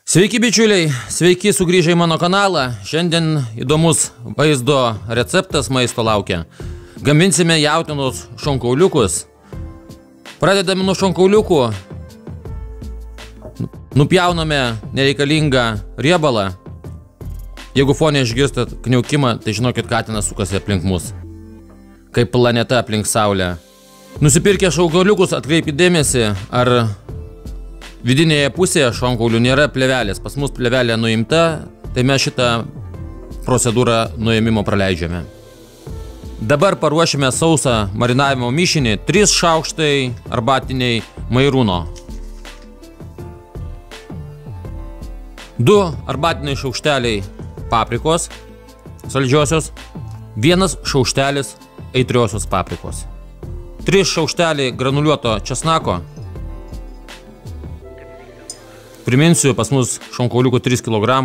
Sveiki bičiuliai, sveiki sugrįžę į mano kanalą. Šiandien įdomus vaizdo receptas maisto laukia. Gaminsime jautienos šonkauliukus. Pradedame nuo šonkauliukų. Nupjauname nereikalingą riebalą. Jeigu fone išgirstat kniaukimą, tai žinokit, katinas sukasi aplink mus. Kaip planeta aplink Saulę. Nusipirkę šonkauliukus, atkreipkite dėmesį, ar vidinėje pusėje šonkaulių nėra plėvelės. Pas mus plėvelė nuimta, tai mes šitą procedūrą nuėmimo praleidžiame. Dabar paruošime sausą marinavimo mišinį. 3 šaukštai arbatiniai mairūno. 2 arbatiniai šaukšteliai paprikos saldžiosios. 1 šaukštelis aitriosios paprikos. 3 šaukšteliai granuliuoto česnako. Priminsiu, pas mus šonkauliukų 3 kg.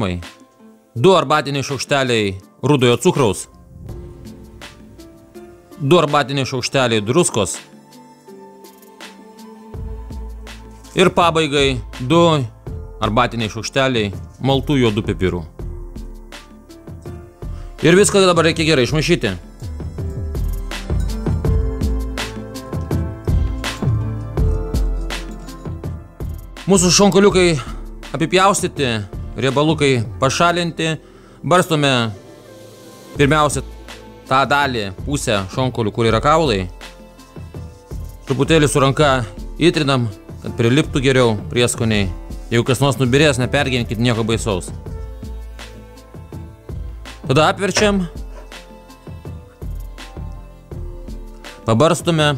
2 arbatiniai šaukšteliai rudojo cukraus. 2 arbatiniai šaukšteliai druskos. Ir pabaigai 2 arbatiniai šaukšteliai maltų juodų pipirų. Ir viską dabar reikia gerai išmaišyti. Mūsų šonkauliukai apipjaustyti, riebalukai pašalinti. Barstome pirmiausia tą dalį, pusę šonkaulių, kur yra kaulai. Truputėlį su ranka įtrinam, kad priliptų geriau prieskoniai. Jeigu kas nors nubirės, nepergyvenkit, nieko baisaus. Tada apverčiam. Pabarstume.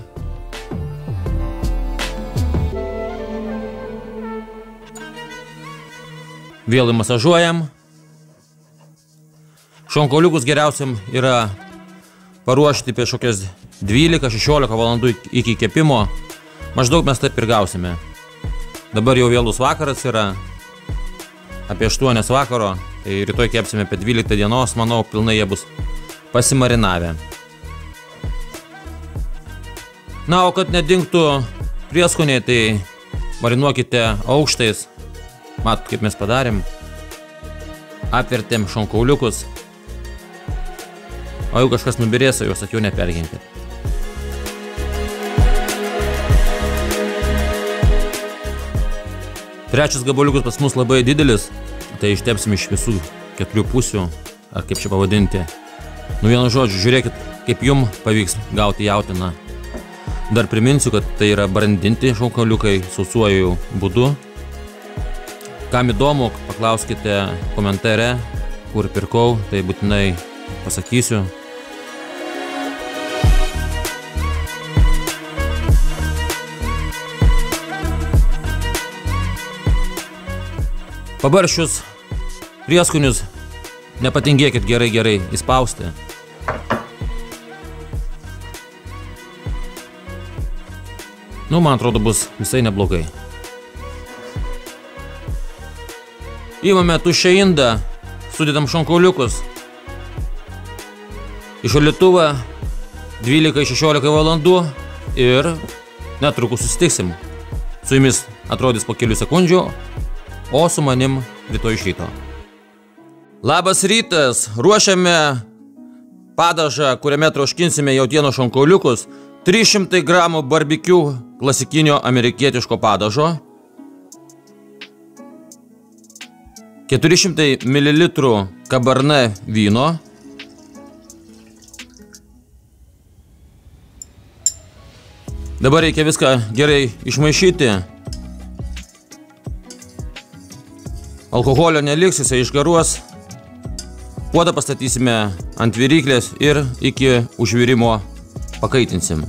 Vėl masažuojam. Šonkauliukus geriausiam yra paruošti prieš kokias 12-16 valandų iki kepimo. Maždaug mes taip ir gausime. Dabar jau vėlus vakaras yra, apie 8 vakaro, tai rytoj kepsime apie 12 dienos, manau, pilnai jie bus pasimarinavę. Na, o kad nedingtų prieskoniai, tai marinuokite aukštais. Matot, kaip mes padarėm. Apvertėm šonkauliukus. O jau kažkas nubirės, jau sakiau, neperginkit. Trečias gabaliukus pas mus labai didelis. Tai ištepsim iš visų 4 pusių. Ar kaip čia pavadinti. Nu, vienu žodžiu, žiūrėkit, kaip jum pavyks gauti jautieną. Dar priminsiu, kad tai yra brandinti šonkauliukai sausuoju būdu. Kam įdomu, paklauskite komentare, kur pirkau, tai būtinai pasakysiu. Pabarščius prieskonius nepatingėkit gerai įspausti. Nu, man atrodo, bus visai neblogai. Įmame tuščią indą, sudedam šonkauliukus. Į šaldytuvą 12-16 valandų ir netrukus susitiksim. Su jumis atrodys po kelių sekundžių, o su manim rytoj iš ryto. Labas rytas, ruošiame padažą, kuriame troškinsime jautienos šonkauliukus. 300 g barbecue klasikinio amerikietiško padažo. 400 ml kabarne vyno. Dabar reikia viską gerai išmaišyti. Alkoholio neliks, jisai išgaruos. Puodą pastatysime ant viryklės ir iki užvirimo pakaitinsim.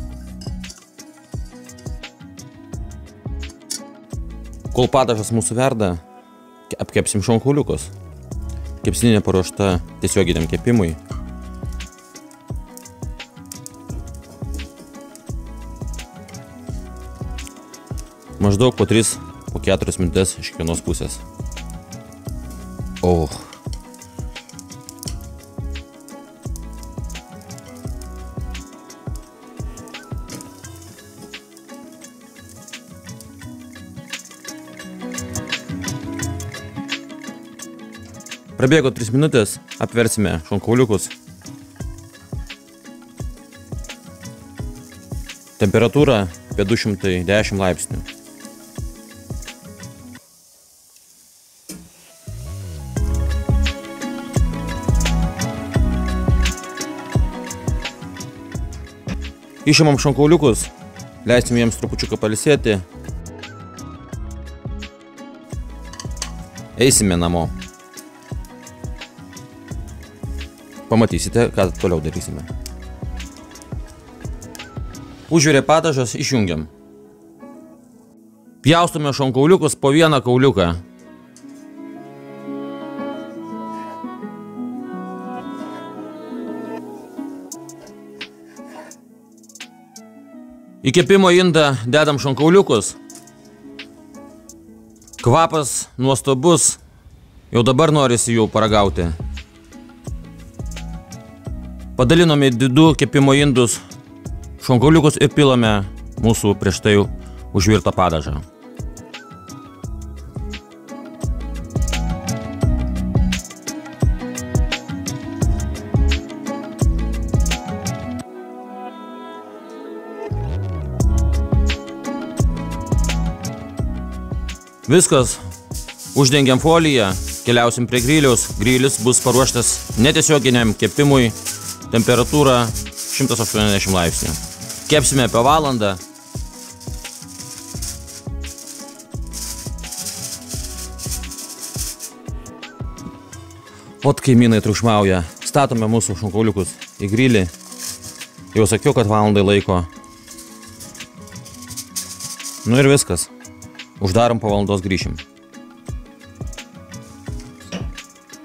Kol padažas mūsų verda, apkepsim šonkauliukus. Kepsninė paruošta tiesioginiam kepimui. Maždaug po 3-4 minutės iš kiekvienos pusės. Prabėgo 3 minutės, apversime šonkauliukus. Temperatūra apie 210 laipsnių. Išimam šonkauliukus, leisim jiems trupučiuką pailsėti. Eisime namo. Pamatysite, ką toliau darysime. Užvirė padažas, išjungiam. Pjaustome šonkauliukus po vieną kauliuką. Į kepimo indą dedam šonkauliukus. Kvapas nuostabus. Jau dabar norisi jų paragauti. Padalinome į 2 kepimo indus šonkauliukus ir pilame mūsų prieš tai užvirtą padažą. Viskas, uždengiam foliją, keliausim prie griliaus. Grilis bus paruoštas netiesioginiam kepimui, temperatūra 180 laipsnių. Kepsime apie valandą. Ot kaimynai triukšmauja. Statome mūsų šonkauliukus į grilį. Jau sakiau, kad valandai laiko. Nu ir viskas. Uždarom po valandos grįšim.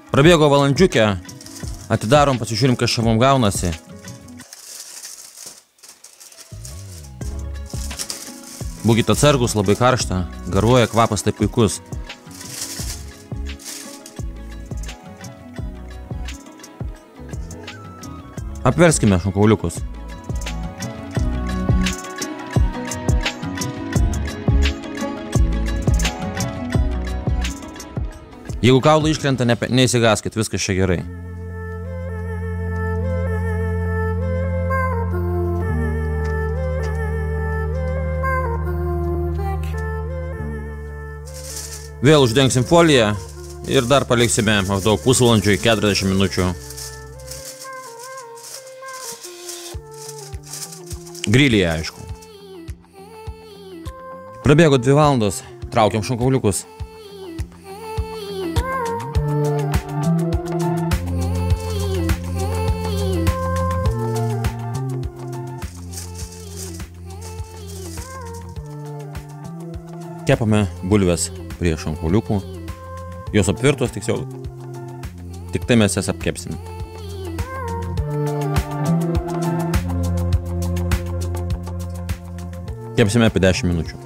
Prabėgo valandžiukę. Atidarom, pasižiūrim, kas čia mums gaunasi. Būkite atsargus, labai karšta. Garuoja, kvapas tai puikus. Apverskime šonkauliukus. Jeigu kaulai iškrenta, neįsigaskit, viskas čia gerai. Vėl uždengsim foliją ir dar paliksime maždaug pusvalandžiui 40 minučių. Grilyje, aišku. Prabėgo 2 valandos, traukiam šonkauliukus. Kepame bulves prie šonkauliukų. Jos apvirtos, tiksliau. Tik tai mes jas apkepsime. Kepsime apie 10 minučių.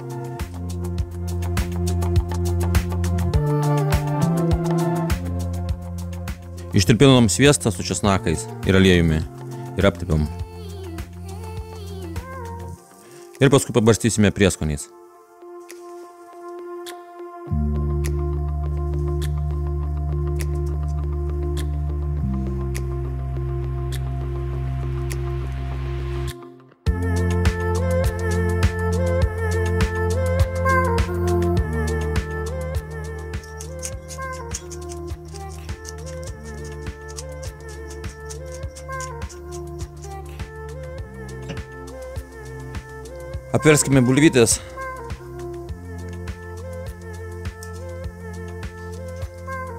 Ištirpinom sviestą su česnakais ir aliejumi ir aptepėm. Ir paskui pabarstysime prieskoniais. Apverskime bulvytės.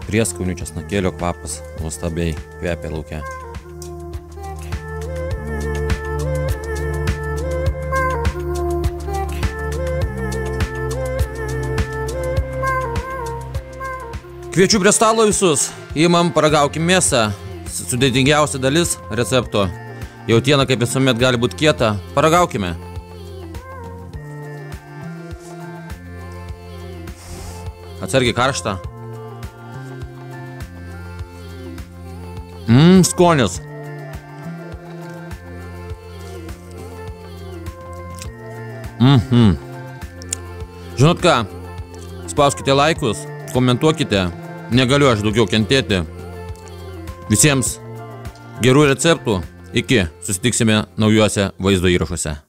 Prieskonių česnakėlio kvapas nuostabiai kvepia lauke. Kviečiu prie stalo visus. Imam, paragaukim mėsą. Sudėtingiausia dalis recepto. Jautiena, kaip visuomet, gali būti kieta. Paragaukime. Atsargiai karšta. Skonis. Žinot ką? Spauskite laikus, komentuokite. Negaliu aš daugiau kentėti. Visiems gerų receptų. Iki. Susitiksime naujuose vaizdo įrašuose.